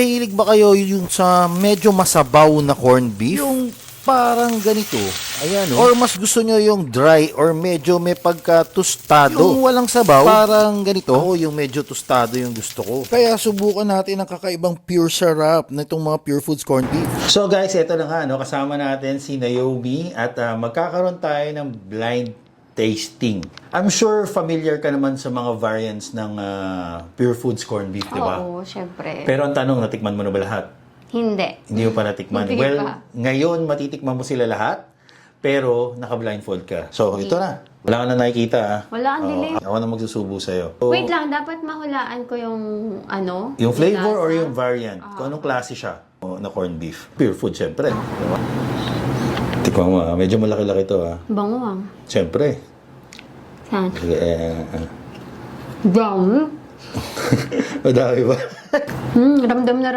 Mahilig ba kayo yung sa medyo masabaw na corned beef? Yung parang ganito. Ayan, Or mas gusto nyo yung dry or medyo may pagka-tostado. Yung walang sabaw, parang ganito. Ako yung medyo tostado yung gusto ko. Kaya subukan natin ang kakaibang pure sarap na itong mga Pure Foods corned beef. So guys, ito na nga, kasama natin si Naomi at magkakaroon tayo ng blind tasting. I'm sure familiar ka naman sa mga variants ng Pure Foods corned beef, di ba? Oo, syempre. Pero ang tanong, natikman mo na ba lahat? Hindi. Hindi mo pa natikman. Hindi Well, pa. ngayon matitikman mo sila lahat, pero naka-blindfold ka. So, ito na. Wala ka na nakikita, ah. Wala, ang dilim. Ako na magsusubo sa'yo. So, Wait lang, dapat mahulaan ko yung ano? yung flavor lasa. or yung variant? Kung anong klase siya na corned beef. Pure food, syempre. Diba? Tikman mo, ah. Medyo malaki-laki to, ah. Bango ah. Syempre. Saan? Eh, Bango? madami ba? Ramdam na